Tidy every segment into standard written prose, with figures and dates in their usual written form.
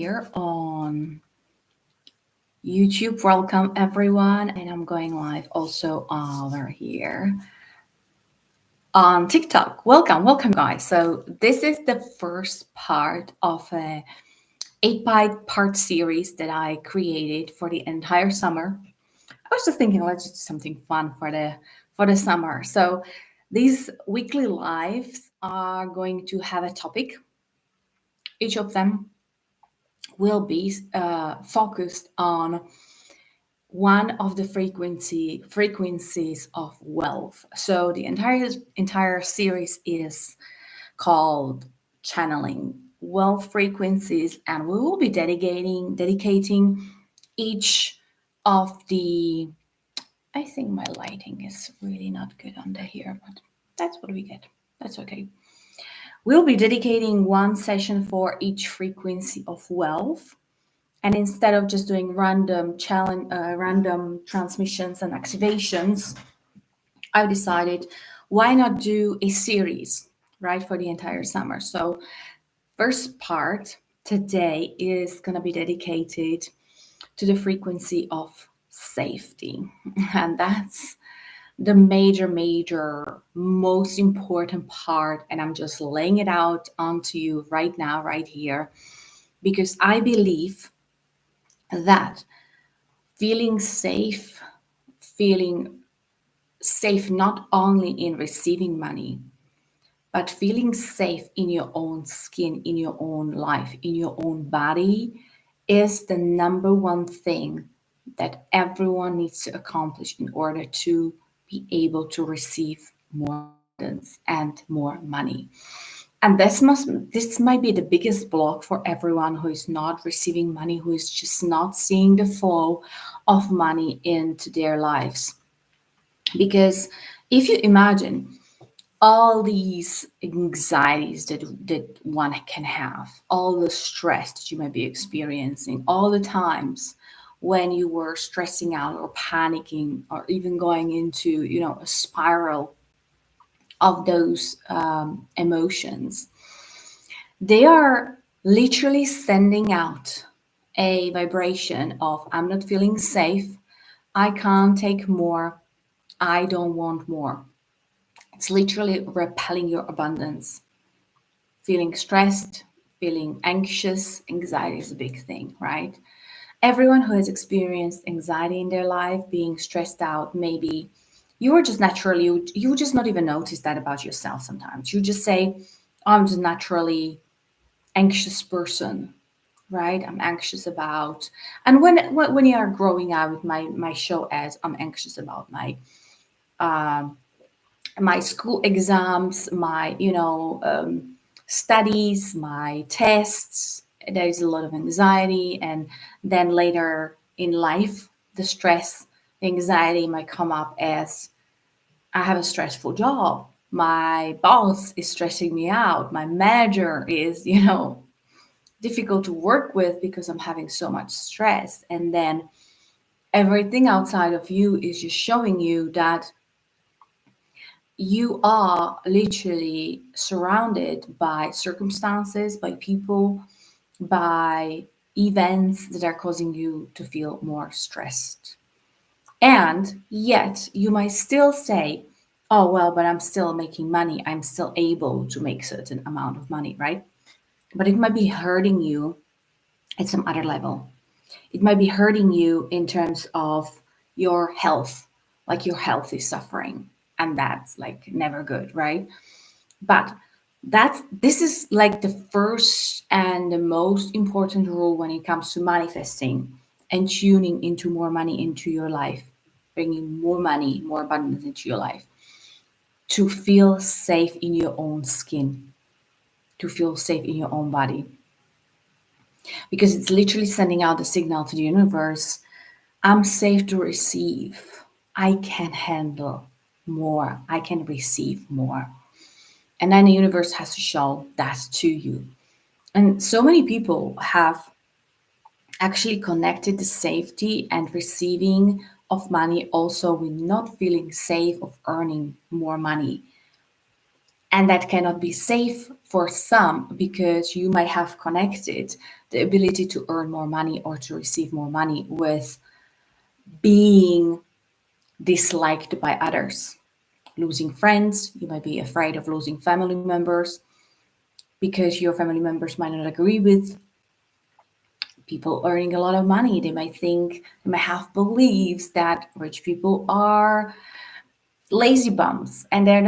here on YouTube. Welcome everyone, and I'm going live also over here on TikTok. Welcome guys. So this is the first part of a 8 part series that I created for the entire summer. I was just thinking, let's just do something fun for the summer. So these weekly lives are going to have a topic. Each of them will be focused on one of the frequencies of wealth. So the entire series is called channeling wealth frequencies, and we will be dedicating each of the. I think my lighting is really not good under here, but that's what we get. That's okay. We'll be dedicating one session for each frequency of wealth. And instead of just doing random transmissions and activations, I decided why not do a series, right, for the entire summer. So first part today is going to be dedicated to the frequency of safety. And that's the major, most important part. And I'm just laying it out onto you right now, right here, because I believe that feeling safe not only in receiving money, but feeling safe in your own skin, in your own life, in your own body is the number one thing that everyone needs to accomplish in order to be able to receive more abundance and more money. And this might be the biggest block for everyone who is not receiving money, who is just not seeing the flow of money into their lives. Because if you imagine all these anxieties that one can have, all the stress that you might be experiencing, all the times when you were stressing out or panicking or even going into, a spiral of those emotions, they are literally sending out a vibration of, I'm not feeling safe, I can't take more, I don't want more. It's literally repelling your abundance. Feeling stressed, feeling anxious, anxiety is a big thing, right? Everyone who has experienced anxiety in their life, being stressed out, maybe you are just naturally, you just not even notice that about yourself sometimes. You just say, I'm just naturally anxious person, right? I'm anxious about, and when you are growing up with my show as I'm anxious about um, my school exams, my studies, my tests. There is a lot of anxiety, and then later in life, the stress, anxiety might come up as I have a stressful job. My boss is stressing me out. My manager is, difficult to work with because I'm having so much stress. And then everything outside of you is just showing you that you are literally surrounded by circumstances, by people, by events that are causing you to feel more stressed. And yet, you might still say, oh, well, but I'm still making money. I'm still able to make certain amount of money, right? But it might be hurting you at some other level. It might be hurting you in terms of your health, like your health is suffering. And that's like never good, right? But this is like the first and the most important rule when it comes to manifesting and tuning into more money into your life, bringing more money, more abundance into your life, to feel safe in your own skin, to feel safe in your own body. Because it's literally sending out the signal to the universe, I'm safe to receive. I can handle more. I can receive more. And then the universe has to show that to you. And so many people have actually connected the safety and receiving of money also with not feeling safe of earning more money. And that cannot be safe for some because you might have connected the ability to earn more money or to receive more money with being disliked by others, losing friends. You might be afraid of losing family members because your family members might not agree with people earning a lot of money. They might think, they might have beliefs that rich people are lazy bums and they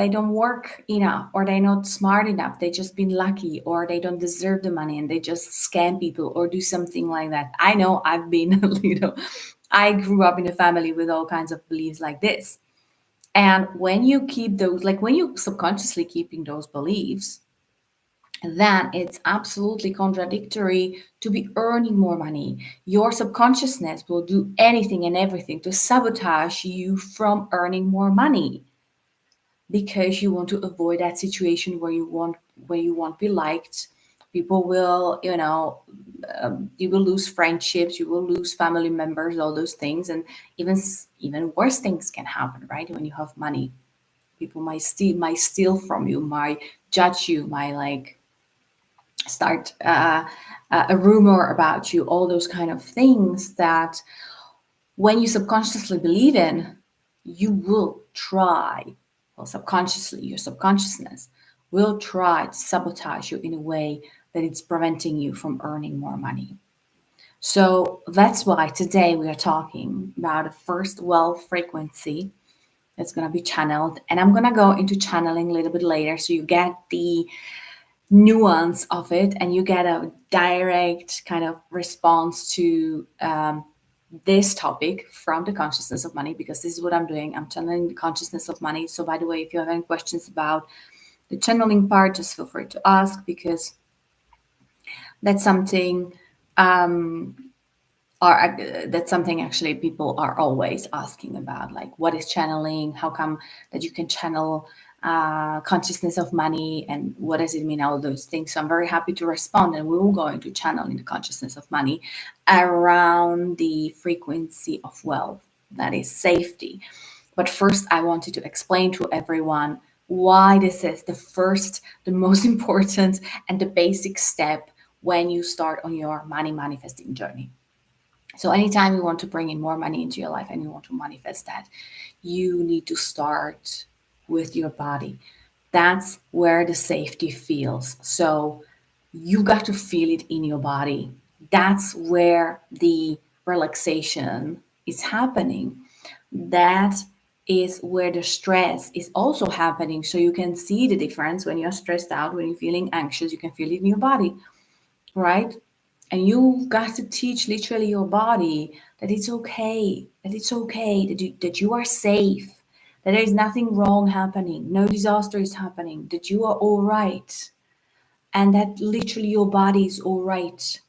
don't work enough, or they're not smart enough, they just been lucky, or they don't deserve the money and they just scam people or do something like that. I know I've been I grew up in a family with all kinds of beliefs like this. And when you keep those, like when you subconsciously keeping those beliefs, then it's absolutely contradictory to be earning more money. Your subconsciousness will do anything and everything to sabotage you from earning more money, because you want to avoid that situation where you won't be liked. People will, you will lose friendships, you will lose family members, all those things. And even worse things can happen, right? When you have money, people might steal from you, might judge you, might like start a rumor about you, all those kind of things that when you subconsciously believe in, you will try, well, subconsciously, your subconsciousness will try to sabotage you in a way that it's preventing you from earning more money. So that's why today we are talking about the first wealth frequency that's going to be channeled. And I'm going to go into channeling a little bit later so you get the nuance of it and you get a direct kind of response to this topic from the consciousness of money, because this is what I'm doing. I'm channeling the consciousness of money. So, by the way, if you have any questions about the channeling part, just feel free to ask, because that's something um, are that's something actually people are always asking about, like what is channeling, how come that you can channel consciousness of money, and what does it mean, all those things. So I'm very happy to respond, and we will go into channeling the consciousness of money around the frequency of wealth, that is safety. But first I wanted to explain to everyone why this is the most important and the basic step when you start on your money manifesting journey. So anytime you want to bring in more money into your life and you want to manifest that, you need to start with your body. That's where the safety feels. So you got to feel it in your body. That's where the relaxation is happening. That is where the stress is also happening. So you can see the difference when you're stressed out, when you're feeling anxious, you can feel it in your body, right? And you've got to teach literally your body that it's okay, that you are safe, that there is nothing wrong happening, no disaster is happening, that you are all right, and that literally your body is all right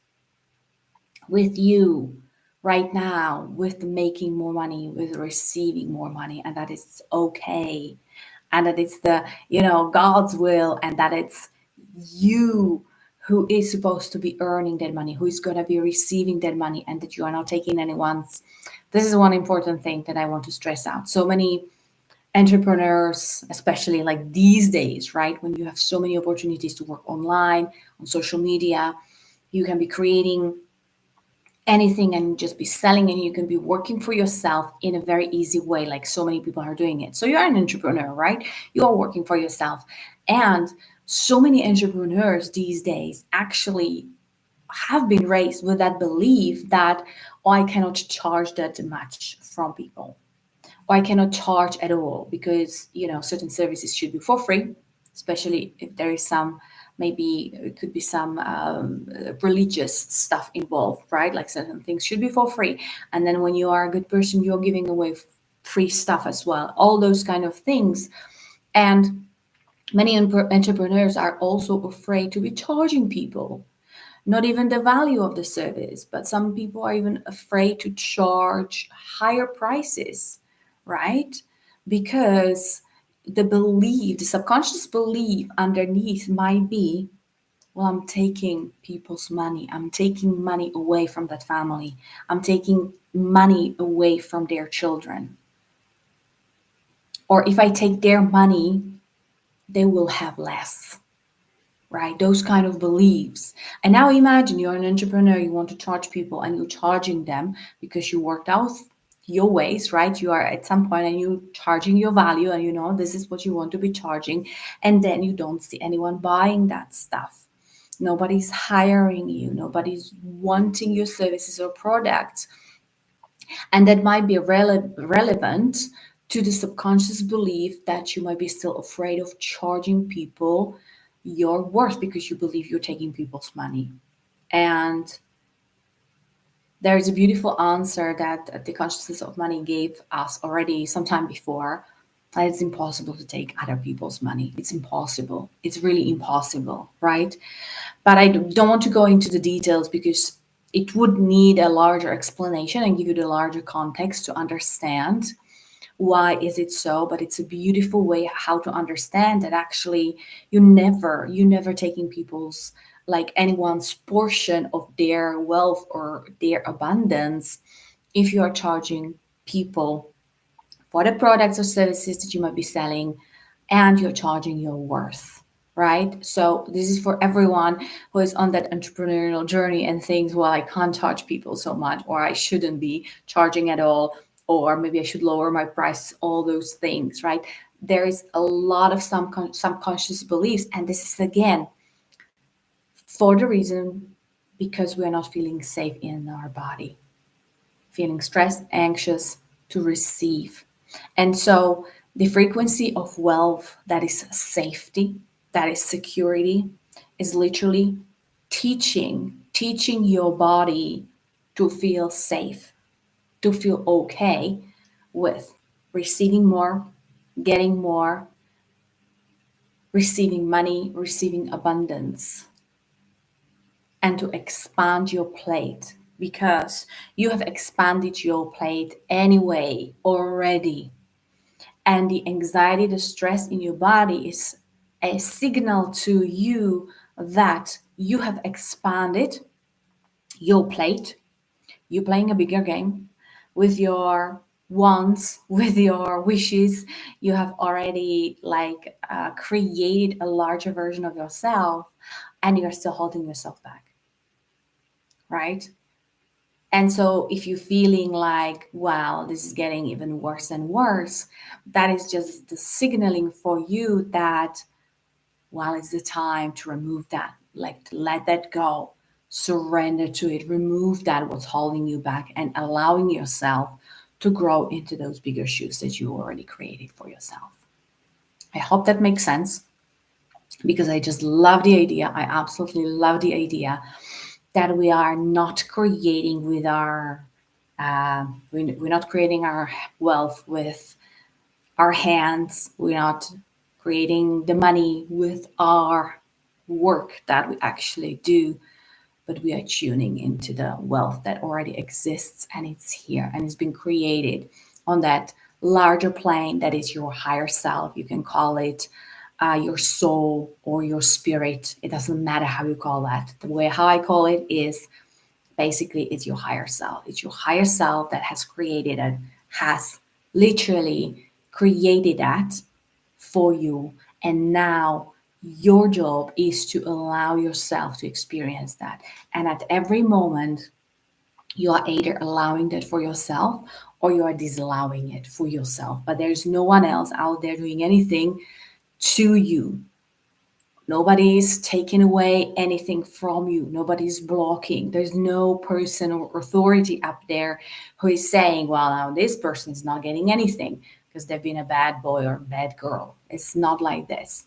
with you right now, with making more money, with receiving more money, and that it's okay, and that it's the God's will, and that it's you who is supposed to be earning that money, who is going to be receiving that money, and that you are not taking anyone's. This is one important thing that I want to stress out. So many entrepreneurs, especially like these days, right, when you have so many opportunities to work online, on social media, you can be creating anything and just be selling, and you can be working for yourself in a very easy way, like so many people are doing it. So you're an entrepreneur, right? You are working for yourself. And so many entrepreneurs these days actually have been raised with that belief that, oh, I cannot charge that much from people, or I cannot charge at all, because certain services should be for free, especially if there is some, maybe it could be some religious stuff involved, right? Like certain things should be for free, and then when you are a good person, you're giving away free stuff as well, all those kind of things. And many entrepreneurs are also afraid to be charging people, not even the value of the service, but some people are even afraid to charge higher prices, right? Because the subconscious belief underneath might be, well, I'm taking people's money. I'm taking money away from that family. I'm taking money away from their children. Or if I take their money, they will have less, right? Those kind of beliefs. And now imagine you're an entrepreneur, you want to charge people and you're charging them because you worked out your ways, right? You are at some point and you're charging your value and you know this is what you want to be charging. And then you don't see anyone buying that stuff. Nobody's hiring you, nobody's wanting your services or products. And that might be relevant to the subconscious belief that you might be still afraid of charging people your worth because you believe you're taking people's money. And there is a beautiful answer that the consciousness of money gave us already some time before. That it's impossible to take other people's money. It's impossible. It's really impossible, right? But I don't want to go into the details because it would need a larger explanation and give you the larger context to understand why is it so. But it's a beautiful way how to understand that actually you never taking people's, like, anyone's portion of their wealth or their abundance if you are charging people for the products or services that you might be selling and you're charging your worth, right? So this is for everyone who is on that entrepreneurial journey and thinks, well, I can't charge people so much, or I shouldn't be charging at all, or maybe I should lower my prices, all those things, right? There is a lot of subconscious beliefs. And this is, again, for the reason because we are not feeling safe in our body, feeling stressed, anxious to receive. And so the frequency of wealth that is safety, that is security, is literally teaching your body to feel safe, to feel okay with receiving more, getting more, receiving money, receiving abundance, and to expand your plate because you have expanded your plate anyway already. And the anxiety, the stress in your body is a signal to you that you have expanded your plate. You're playing a bigger game with your wants, with your wishes. You have already, like, created a larger version of yourself, and you're still holding yourself back, right? And so if you're feeling like, wow, this is getting even worse and worse, that is just the signaling for you that, well, it's the time to remove that, like to let that go, surrender to it, remove that, what's holding you back, and allowing yourself to grow into those bigger shoes that you already created for yourself. I hope that makes sense because I just love the idea. I absolutely love the idea that we are not creating with our we're not creating our wealth with our hands. We're not creating the money with our work that we actually do, but we are tuning into the wealth that already exists and it's here and it's been created on that larger plane that is your higher self. You can call it your soul or your spirit. It doesn't matter how you call that. The way how I call it is basically it's your higher self. It's your higher self that has created it, has literally created that for you. And now your job is to allow yourself to experience that. And at every moment, you are either allowing that for yourself or you are disallowing it for yourself. But there's no one else out there doing anything to you. Nobody's taking away anything from you. Nobody's blocking. There's no person or authority up there who is saying, well, now this person is not getting anything because they've been a bad boy or bad girl. It's not like this.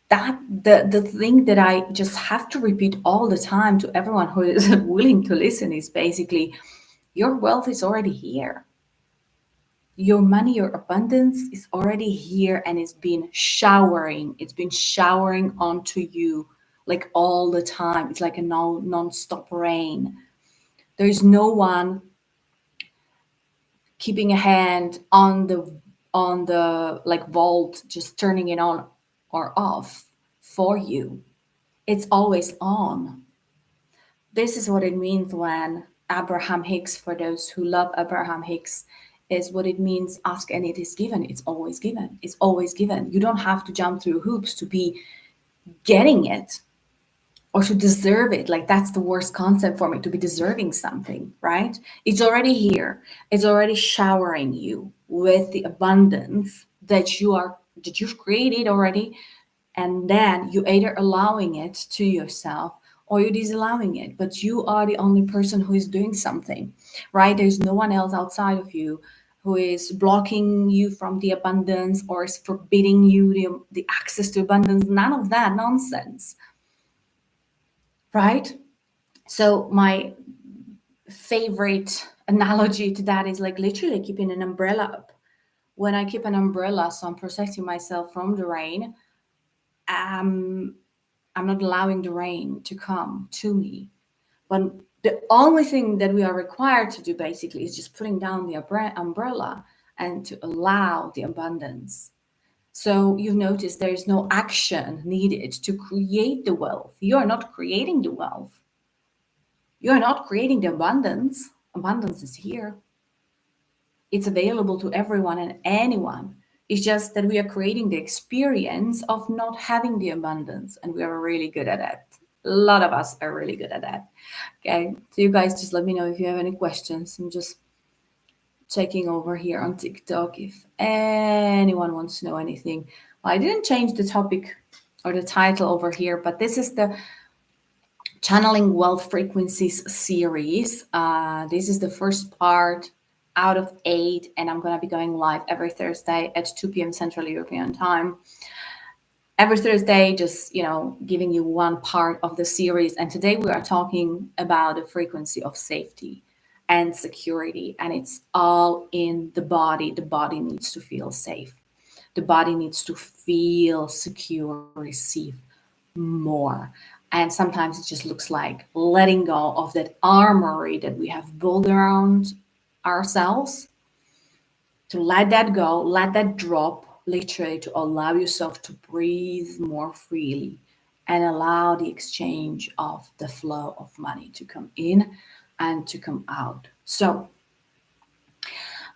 That the thing that I just have to repeat all the time to everyone who is willing to listen is basically your wealth is already here. Your money, your abundance is already here and it's been showering. It's been showering onto you like all the time. It's like a non-stop rain. There's no one keeping a hand on the like vault, just turning it on or off for you. It's always on. This is what it means when Abraham Hicks, for those who love Abraham Hicks, is what it means ask and it is given. It's always given. It's always given. You don't have to jump through hoops to be getting it or to deserve it. Like that's the worst concept for me, to be deserving something, right? It's already here. It's already showering you with the abundance that you've created already, and then you either allowing it to yourself or you're disallowing it, but you are the only person who is doing something, right? There's no one else outside of you who is blocking you from the abundance or is forbidding you the access to abundance. None of that nonsense, right? So my favorite analogy to that is like literally keeping an umbrella up. When I keep an umbrella, so I'm protecting myself from the rain, um, I'm not allowing the rain to come to me. But the only thing that we are required to do basically is just putting down the umbrella and to allow the abundance. So you've noticed there is no action needed to create the wealth. You are not creating the wealth. You are not creating the abundance. Abundance is here. It's available to everyone and anyone. It's just that we are creating the experience of not having the abundance, and we are really good at that. A lot of us are really good at that. Okay, so you guys just let me know if you have any questions. I'm just checking over here on TikTok if anyone wants to know anything. Well, I didn't change the topic or the title over here, but this is the Channeling Wealth Frequencies series. This is the first part out of 8, and I'm going to be going live every Thursday at 2 p.m. Central European Time. Every Thursday, just, giving you one part of the series. And today we are talking about the frequency of safety and security, and it's all in the body. The body needs to feel safe. The body needs to feel secure, receive more. And sometimes it just looks like letting go of that armory that we have built around ourselves, to let that go, let that drop, literally to allow yourself to breathe more freely and allow the exchange of the flow of money to come in and to come out. So,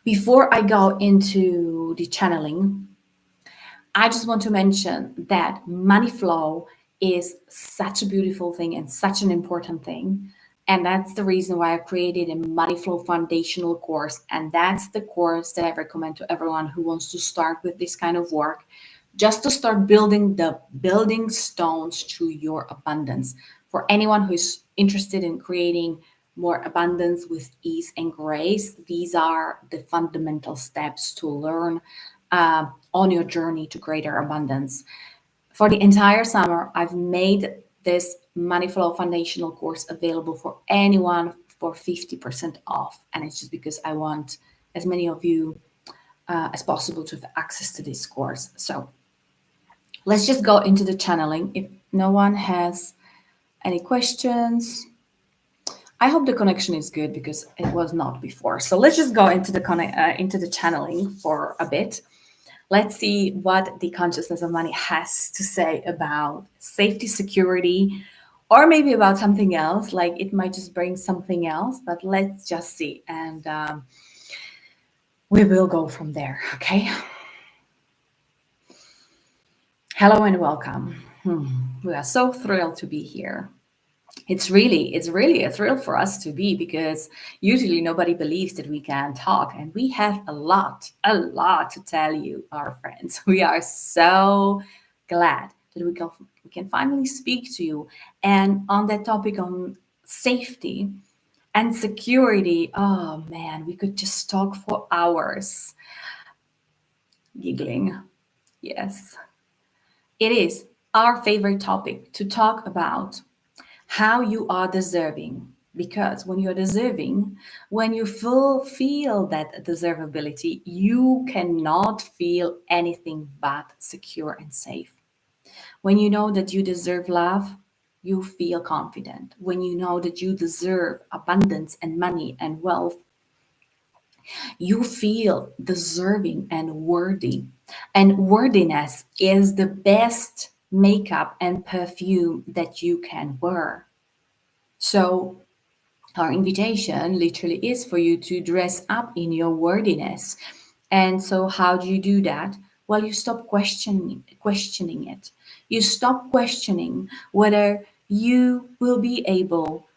before I go into the channeling, I just want to mention that money flow is such a beautiful thing and such an important thing. And that's the reason why I created a Money Flow foundational course. And that's the course that I recommend to everyone who wants to start with this kind of work, just to start building the building stones to your abundance. For anyone who is interested in creating more abundance with ease and grace, these are the fundamental steps to learn on your journey to greater abundance. For the entire summer, I've made this Money Flow foundational course available for anyone for 50% off. And it's just because I want as many of you as possible to have access to this course. So let's just go into the channeling. If no one has any questions, I hope the connection is good because it was not before. So let's just go into the channeling for a bit. Let's see what the consciousness of money has to say about safety, security, or maybe about something else. Like it might just bring something else, but let's just see. And we will go from there. Okay. Hello and welcome. We are so thrilled to be here. It's really a thrill for us to be, because usually nobody believes that we can talk, and we have a lot to tell you, our friends. We are so glad that we can finally speak to you. And on that topic on safety and security, oh man, we could just talk for hours. Giggling. Yes. It is our favorite topic to talk about how you are deserving. Because when you're deserving, when you feel that deservability, you cannot feel anything but secure and safe. When you know that you deserve love, you feel confident. When you know that you deserve abundance and money and wealth, you feel deserving and worthy. And worthiness is the best makeup and perfume that you can wear. So, our invitation literally is for you to dress up in your worthiness. And so, how do you do that? Well, you stop questioning it. You stop questioning whether you will be able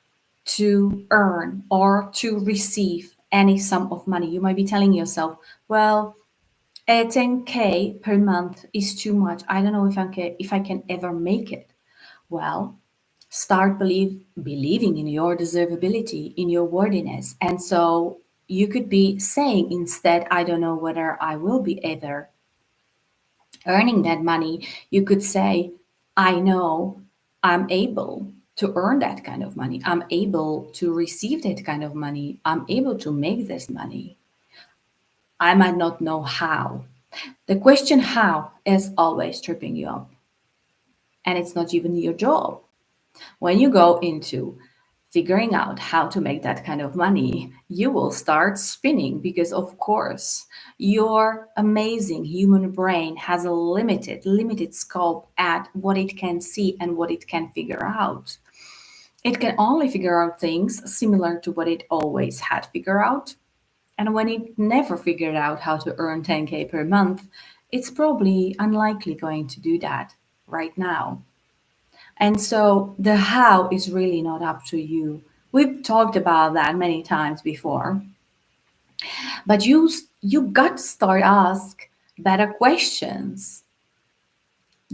to earn or to receive any sum of money. You might be telling yourself, well, 10K per month is too much. I don't know if I can ever make it. Well, start believing in your deservability, in your worthiness. And so you could be saying instead, I don't know whether I will be ever earning that money. You could say, I know I'm able to earn that kind of money. I'm able to receive that kind of money. I'm able to make this money. I might not know how. The question how is always tripping you up. And it's not even your job. When you go into figuring out how to make that kind of money, you will start spinning because, of course, your amazing human brain has a limited scope at what it can see and what it can figure out. It can only figure out things similar to what it always had figured out. And when it never figured out how to earn 10K per month, it's probably unlikely going to do that right now. And so the how is really not up to you. We've talked about that many times before, but you got to start ask better questions.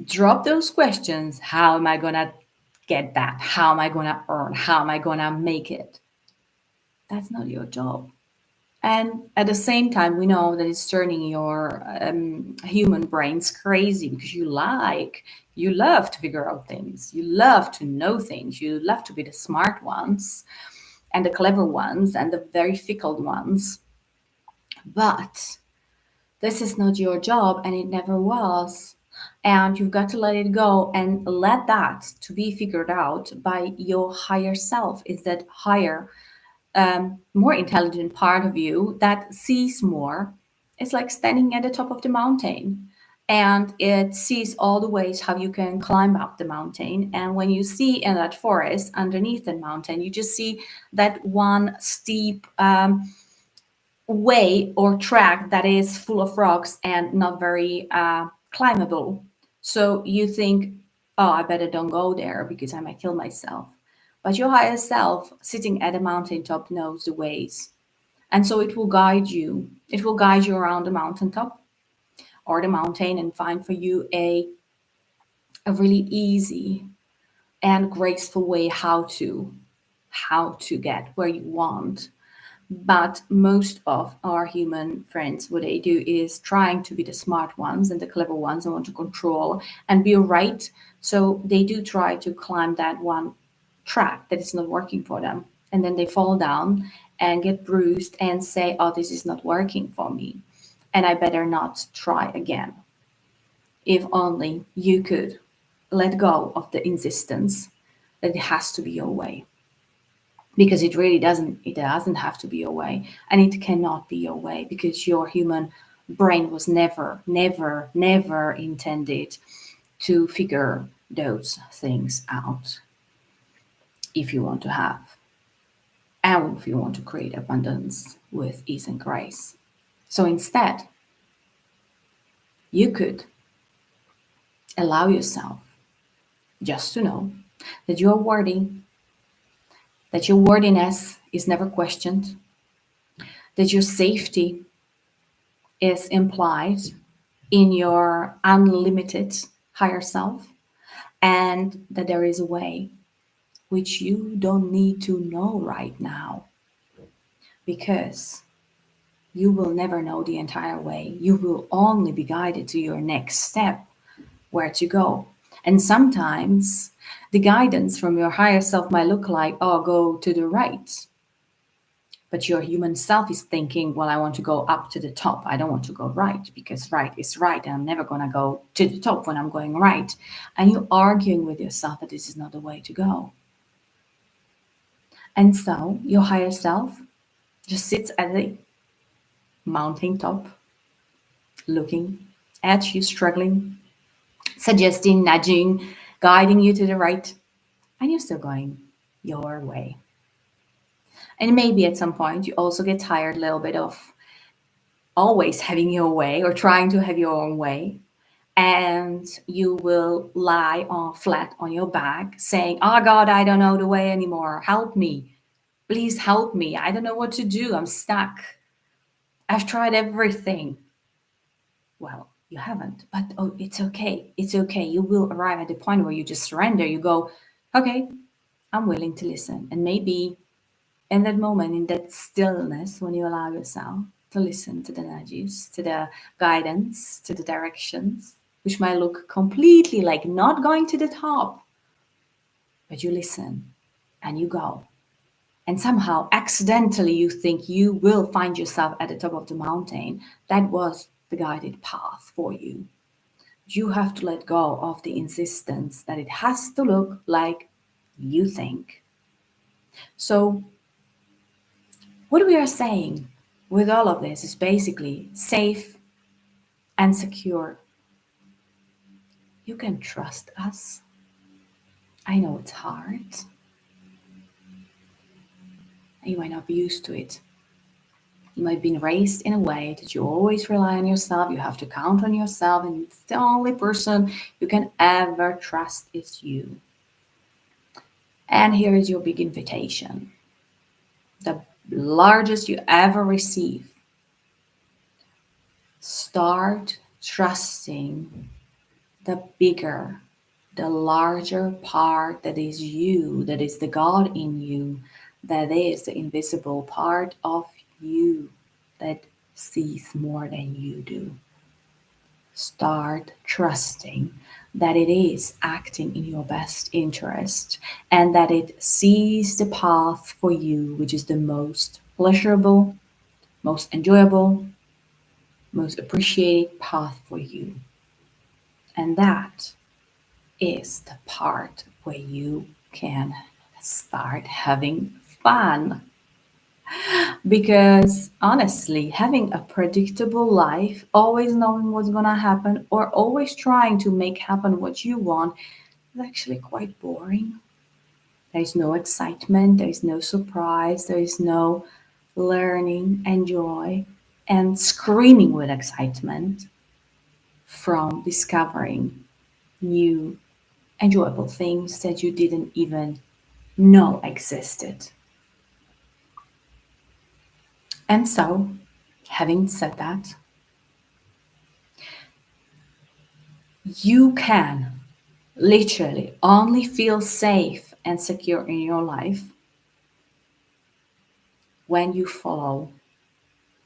Drop those questions. How am I gonna get that? How am I gonna earn? How am I gonna make it? That's not your job. And at the same time, we know that it's turning your human brains crazy because you love to figure out things, you love to know things, you love to be the smart ones and the clever ones and the very fickle ones. But this is not your job and it never was. And you've got to let it go and let that to be figured out by your higher self. Is that higher more intelligent part of you that sees more. It's like standing at the top of the mountain and it sees all the ways how you can climb up the mountain. And when you see in that forest underneath the mountain, you just see that one steep way or track that is full of rocks and not very climbable. So you think, oh, I better don't go there because I might kill myself. But your higher self, sitting at a mountaintop, knows the ways. And so it will guide you. It will guide you around the mountaintop or the mountain and find for you a really easy and graceful way how to get where you want. But most of our human friends, what they do is trying to be the smart ones and the clever ones and want to control and be right. So they do try to climb that one track that is not working for them. And then they fall down and get bruised and say, oh, this is not working for me. And I better not try again. If only you could let go of the insistence that it has to be your way, because it doesn't have to be your way, and it cannot be your way because your human brain was never intended to figure those things out. If you want to have and if you want to create abundance with ease and grace, so instead you could allow yourself just to know that you are worthy, that your worthiness is never questioned, that your safety is implied in your unlimited higher self, and that there is a way which you don't need to know right now because you will never know the entire way. You will only be guided to your next step, where to go. And sometimes the guidance from your higher self might look like, oh, go to the right. But your human self is thinking, well, I want to go up to the top. I don't want to go right because right is right. And I'm never going to go to the top when I'm going right. And you're arguing with yourself that this is not the way to go. And so your higher self just sits at the mountain top, looking at you, struggling, suggesting, nudging, guiding you to the right. And you're still going your way. And maybe at some point you also get tired a little bit of always having your way or trying to have your own way. and you will lie on flat on your back saying, "Oh God, I don't know the way anymore. Help me. Please help me. I don't know what to do. I'm stuck. I've tried everything." Well, you haven't, but oh, it's okay. It's okay. You will arrive at the point where you just surrender. You go, "Okay, I'm willing to listen." And maybe in that moment, in that stillness, when you allow yourself to listen to the nudges, to the guidance, to the directions, which might look completely like not going to the top, but you listen and you go. And somehow, accidentally, you think you will find yourself at the top of the mountain. That was the guided path for you. You have to let go of the insistence that it has to look like you think. So, what we are saying with all of this is basically safe and secure. You can trust us. I know it's hard. You might not be used to it. You might have been raised in a way that you always rely on yourself. You have to count on yourself, and it's the only person you can ever trust is you. And here is your big invitation, the largest you ever receive. Start trusting the bigger, the larger part that is you, that is the God in you, that is the invisible part of you that sees more than you do. Start trusting that it is acting in your best interest and that it sees the path for you, which is the most pleasurable, most enjoyable, most appreciated path for you. And that is the part where you can start having fun. Because honestly, having a predictable life, always knowing what's gonna happen, or always trying to make happen what you want, is actually quite boring. There is no excitement, there is no surprise, there is no learning and joy and screaming with excitement from discovering new enjoyable things that you didn't even know existed. And so, having said that, you can literally only feel safe and secure in your life when you follow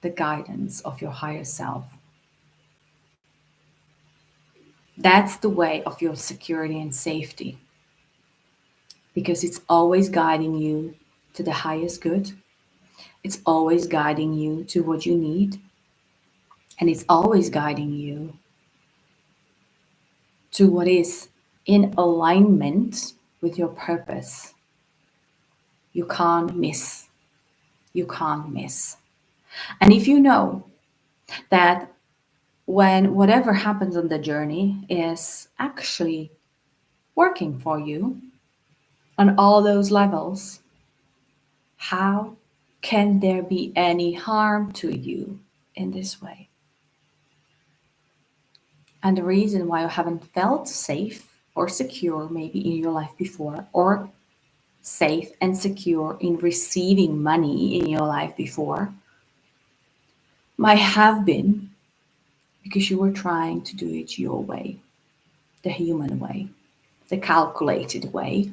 the guidance of your higher self. That's the way of your security and safety because it's always guiding you to the highest good. It's always guiding you to what you need. And it's always guiding you to what is in alignment with your purpose. You can't miss. You can't miss. And if you know that when whatever happens on the journey is actually working for you on all those levels, how can there be any harm to you in this way? And the reason why you haven't felt safe or secure maybe in your life before, or safe and secure in receiving money in your life before, might have been because you were trying to do it your way, the human way, the calculated way,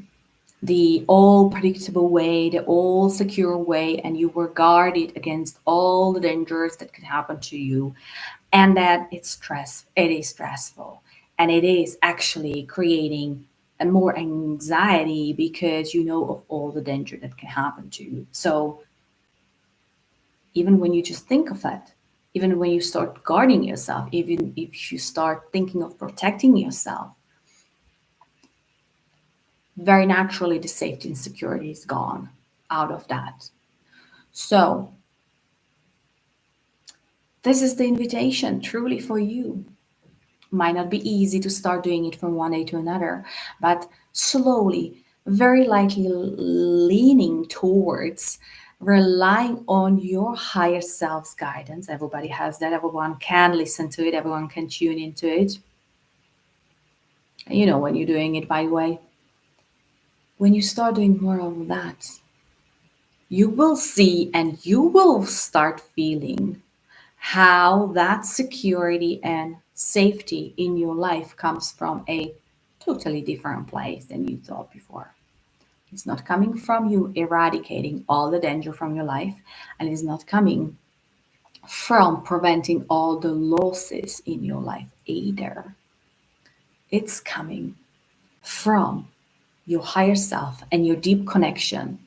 the all predictable way, the all secure way, and you were guarded against all the dangers that could happen to you. And that it is stressful. And it is actually creating a more anxiety because you know of all the danger that can happen to you. So even when you just think of that, even when you start guarding yourself, even if you start thinking of protecting yourself, very naturally the safety and security is gone out of that. So, this is the invitation truly for you. Might not be easy to start doing it from one day to another, but slowly, very lightly leaning towards relying on your higher self's guidance. Everybody has that, everyone can listen to it, everyone can tune into it. You know, when you're doing it, by the way, when you start doing more of that, you will see and you will start feeling how that security and safety in your life comes from a totally different place than you thought before. It's not coming from you eradicating all the danger from your life, and it's not coming from preventing all the losses in your life either. It's coming from your higher self and your deep connection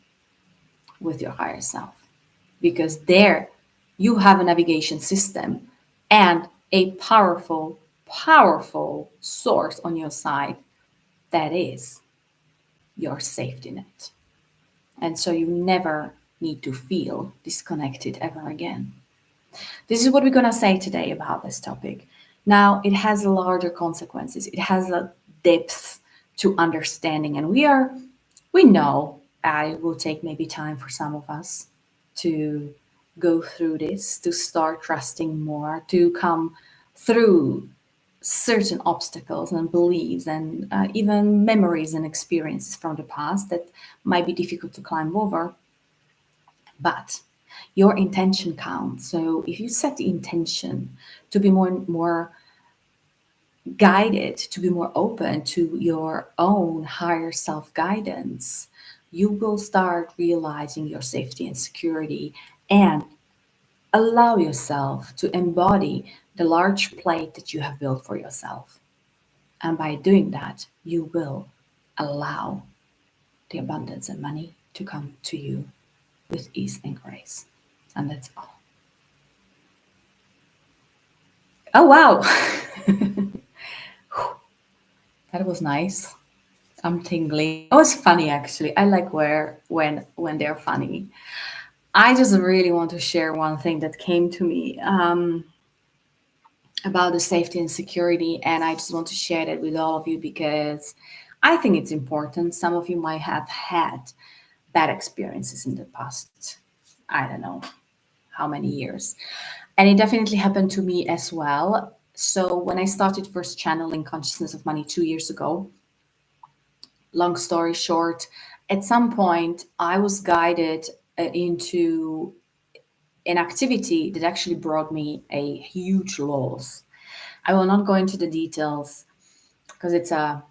with your higher self. Because there you have a navigation system and a powerful, powerful source on your side that is your safety net. And so you never need to feel disconnected ever again. This is what we're going to say today about this topic. Now, it has larger consequences. It has a depth to understanding, and we know it will take maybe time for some of us to go through this, to start trusting more, to come through certain obstacles and beliefs and even memories and experiences from the past that might be difficult to climb over. But your intention counts. So if you set the intention to be more guided, to be more open to your own higher self guidance, you will start realizing your safety and security and allow yourself to embody the large plate that you have built for yourself. And by doing that, you will allow the abundance and money to come to you with ease and grace. And that's all. Oh, wow. That was nice. I'm tingling. It was funny actually. I like where when they're funny. I just really want to share one thing that came to me about the safety and security, and I just want to share that with all of you because I think it's important. Some of you might have had bad experiences in the past. I don't know how many years, and it definitely happened to me as well. So when I started first channeling consciousness of money 2 years ago, long story short, at some point I was guided into an activity that actually brought me a huge loss. I will not go into the details because it's a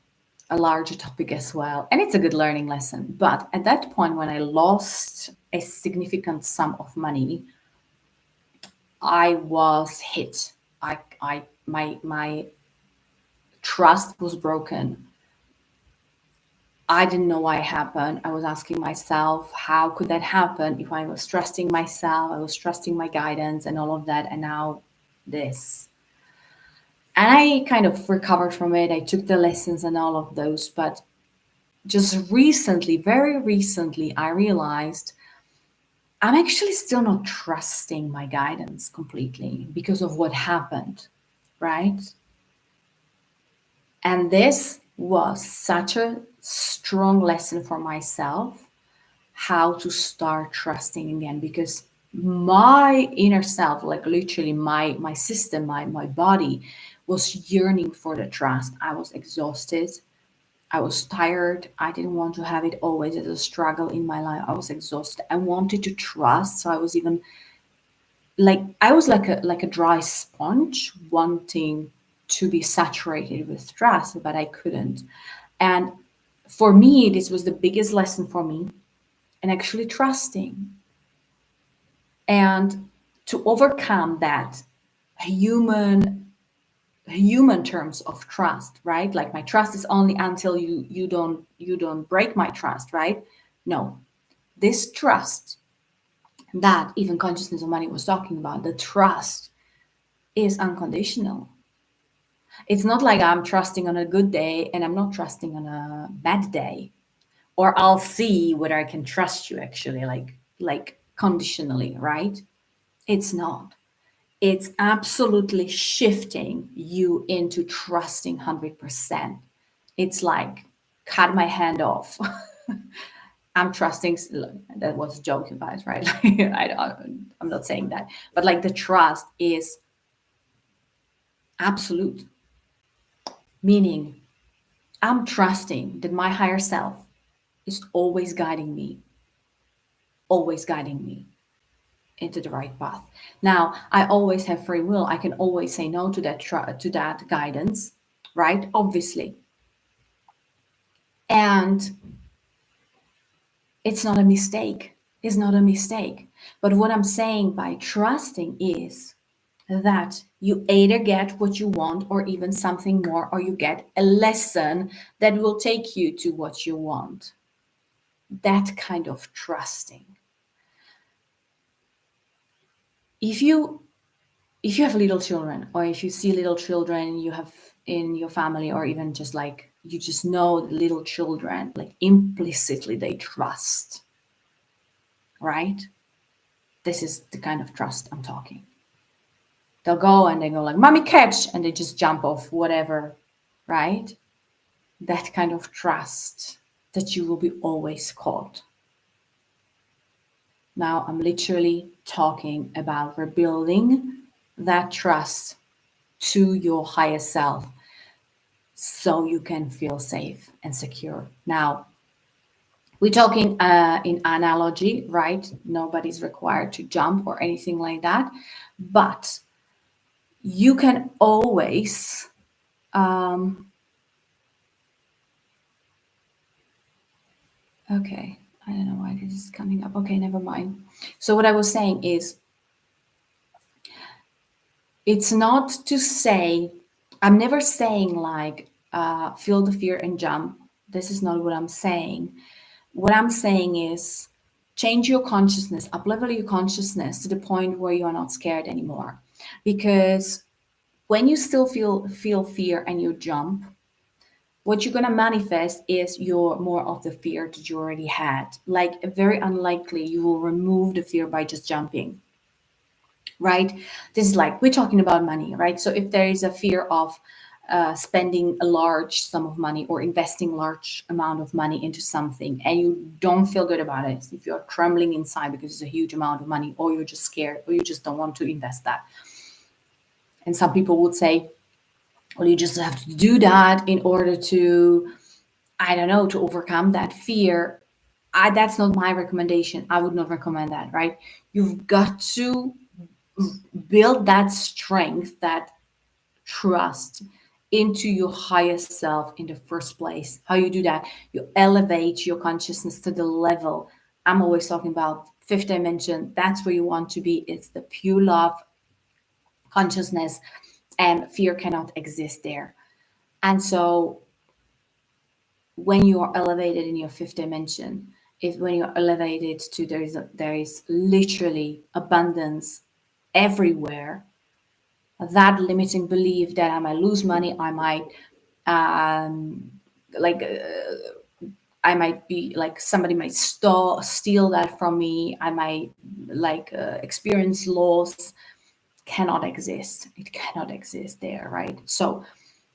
larger topic as well, and it's a good learning lesson. But at that point, when I lost a significant sum of money, I was hit. My trust was broken. I didn't know why it happened. I was asking myself, how could that happen if I was trusting myself, I was trusting my guidance and all of that, and now this. And I kind of recovered from it. I took the lessons and all of those. But just recently, very recently, I realized I'm actually still not trusting my guidance completely because of what happened, right? And this was such a strong lesson for myself how to start trusting again because my inner self, like literally my system, my body was yearning for the trust. I was exhausted. I was tired. I didn't want to have it always as a struggle in my life. I was exhausted. I wanted to trust. So I was even like I was like a dry sponge wanting to be saturated with trust, but I couldn't. And for me, this was the biggest lesson for me and actually trusting and to overcome that human terms of trust, right? Like my trust is only until you don't break my trust, right? No, this trust that even consciousness of money was talking about, the trust is unconditional. It's not like I'm trusting on a good day and I'm not trusting on a bad day, or I'll see whether I can trust you actually, like conditionally, right? It's not. It's absolutely shifting you into trusting 100%. It's like cut my hand off. I'm trusting. That was a joke, you guys, right? I'm not saying that, but like the trust is absolute, meaning I'm trusting that my higher self is always guiding me into the right path. Now, I always have free will. I can always say no to that guidance, right? Obviously. And it's not a mistake. It's not a mistake. But what I'm saying by trusting is that you either get what you want or even something more, or you get a lesson that will take you to what you want. That kind of trusting. If you have little children, or if you see little children you have in your family, or even just like you just know little children, like implicitly they trust, right? This is the kind of trust I'm talking. They'll go and they go like, "Mommy, catch," and they just jump off whatever, right? That kind of trust that you will be always caught. Now I'm literally talking about rebuilding that trust to your higher self so you can feel safe and secure. Now, we're talking in analogy, right? Nobody's required to jump or anything like that. But you can always, okay, I don't know why this is coming up. Okay, never mind. So, what I was saying is, it's not to say, I'm never saying like, feel the fear and jump. This is not what I'm saying. What I'm saying is change your consciousness, up-level your consciousness to the point where you are not scared anymore. Because when you still feel fear and you jump, what you're gonna manifest is your more of the fear that you already had. Like very unlikely you will remove the fear by just jumping, right? This is like we're talking about money, right? So if there is a fear of spending a large sum of money or investing large amount of money into something and you don't feel good about it, if you're trembling inside because it's a huge amount of money, or you're just scared, or you just don't want to invest that. And some people would say, well, you just have to do that in order to, I don't know, to overcome that fear. That's not my recommendation. I would not recommend that, right? You've got to build that strength, that trust into your highest self in the first place. How you do that? You elevate your consciousness to the level. I'm always talking about fifth dimension. That's where you want to be. It's the pure love consciousness, and fear cannot exist there. And so when you are elevated in your fifth dimension, if when you're elevated to there is literally abundance everywhere, that limiting belief that I might lose money, I might um, like I might be like somebody might steal that from me, I might like experience loss, cannot exist. It cannot exist there, right? So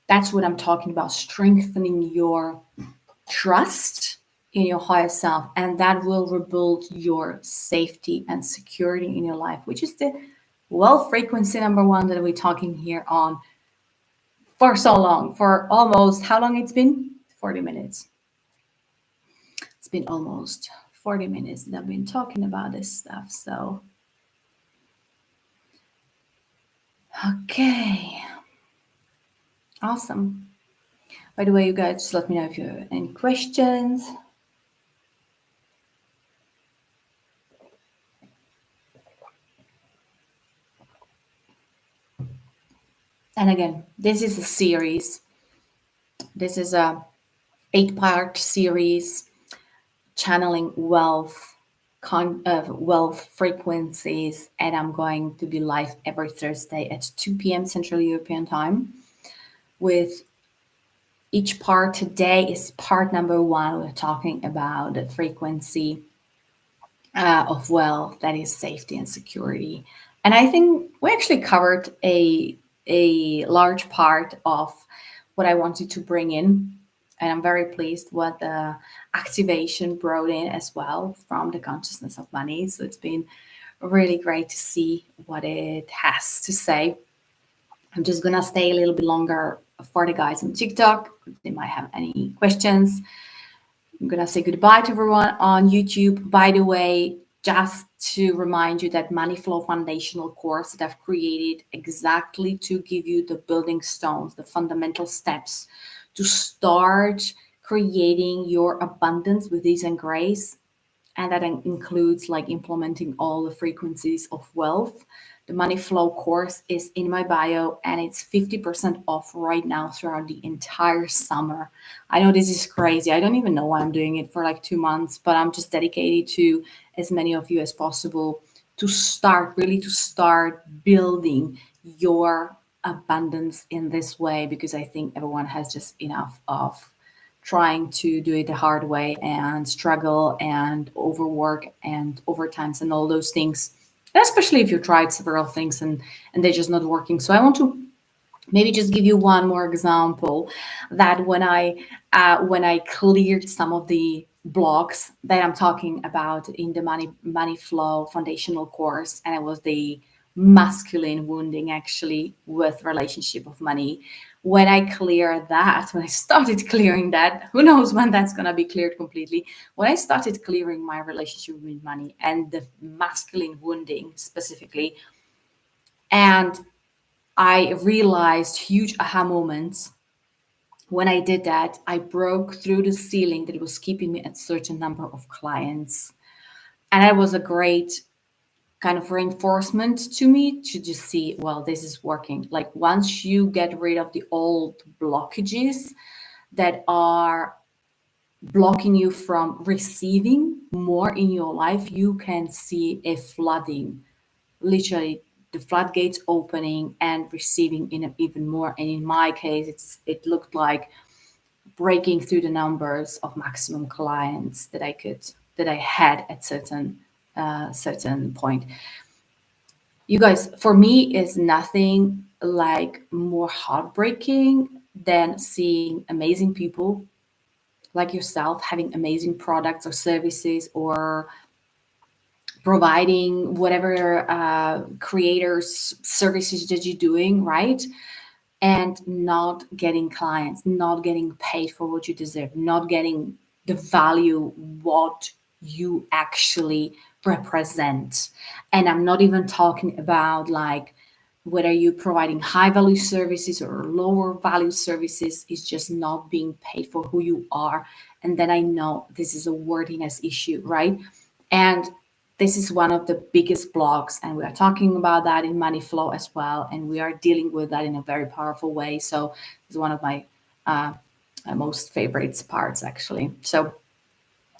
that's what I'm talking about, strengthening your trust in your higher self, and that will rebuild your safety and security in your life, which is the wealth frequency number one that we're talking here on for so long, for almost how long it's been? 40 minutes. It's been almost 40 minutes that I've been talking about this stuff. So, okay. Awesome. By the way, you guys, just let me know if you have any questions. And again, this is a series. This is a 8-part series channeling wealth frequencies, and I'm going to be live every Thursday at 2 p.m. Central European Time. With each part today is part number 1. We're talking about the frequency of wealth, that is safety and security. And I think we actually covered a large part of what I wanted to bring in. And I'm very pleased what the activation brought in as well from the consciousness of money. So it's been really great to see what it has to say. I'm just going to stay a little bit longer for the guys on TikTok. They might have any questions. I'm gonna say goodbye to everyone on YouTube. By the way, just to remind you that Money Flow foundational course that I've created exactly to give you the building stones, the fundamental steps to start creating your abundance with ease and grace, and that includes like implementing all the frequencies of wealth. The Money Flow course is in my bio, and it's 50% off right now throughout the entire summer. I know this is crazy. I don't even know why I'm doing it for like 2 months, but I'm just dedicated to as many of you as possible to start, really to start building your abundance in this way, because I think everyone has just enough of trying to do it the hard way and struggle and overwork and overtimes and all those things, especially if you tried several things and they're just not working. So I want to maybe just give you one more example, that when I cleared some of the blocks that I'm talking about in the money flow foundational course, and it was the masculine wounding actually with relationship of money. When I clear that, when I started clearing that, who knows when that's going to be cleared completely. When I started clearing my relationship with money and the masculine wounding specifically, and I realized huge aha moments. When I did that, I broke through the ceiling that was keeping me at certain number of clients. And that was a great kind of reinforcement to me to just see, well, this is working. Like once you get rid of the old blockages that are blocking you from receiving more in your life, you can see a flooding, literally the floodgates opening and receiving in even more. And in my case, it looked like breaking through the numbers of maximum clients that I had at certain point. You guys, for me, is nothing like more heartbreaking than seeing amazing people like yourself having amazing products or services, or providing whatever creators services that you're doing, right? And not getting clients, not getting paid for what you deserve, not getting the value what you actually represent. And I'm not even talking about like whether you're providing high value services or lower value services, is just not being paid for who you are. And then I know this is a worthiness issue, right? And this is one of the biggest blocks, and we are talking about that in Money Flow as well, and we are dealing with that in a very powerful way. So it's one of my most favorite parts, actually. So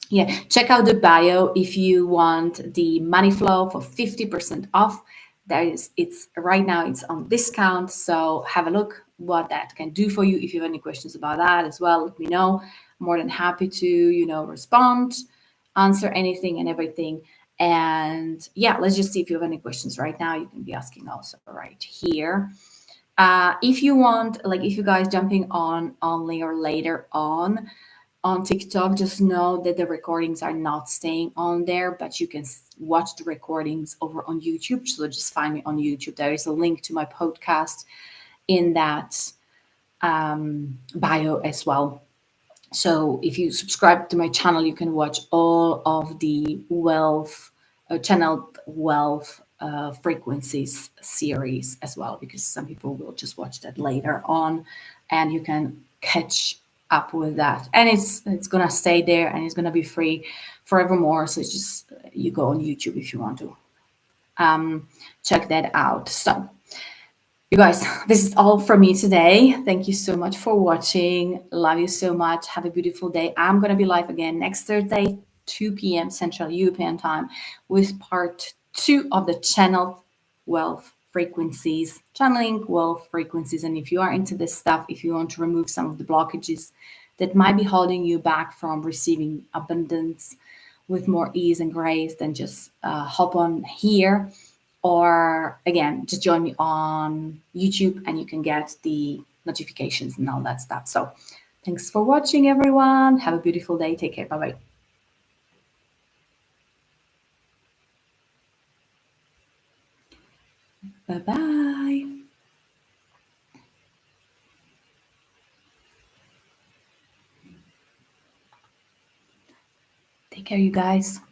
yeah, check out the bio if you want the Money Flow for 50% off. That is, it's right now, it's on discount, so have a look what that can do for you. If you have any questions about that as well, let me know. More than happy to respond, answer anything and everything. And yeah, let's just see if you have any questions right now. You can be asking also right here. If you want, like, if you guys jumping on only or later on TikTok, just know that the recordings are not staying on there, but you can watch the recordings over on YouTube. So just find me on YouTube. There is a link to my podcast in that bio as well. So if you subscribe to my channel, you can watch all of the channeled wealth frequencies series as well, because some people will just watch that later on, and you can catch up with that. And it's gonna stay there, and it's gonna be free forevermore. So it's just you go on YouTube if you want to check that out. So you guys, this is all from me today. Thank you so much for watching. Love you so much. Have a beautiful day. I'm going to be live again next Thursday, 2 p.m. Central European time, with part 2 of the channel wealth frequencies, channeling wealth frequencies. And if you are into this stuff, if you want to remove some of the blockages that might be holding you back from receiving abundance with more ease and grace, then just hop on here. Or again, just join me on YouTube and you can get the notifications and all that stuff. So thanks for watching, everyone. Have a beautiful day. Take care. Bye-bye. Bye-bye. care, you guys.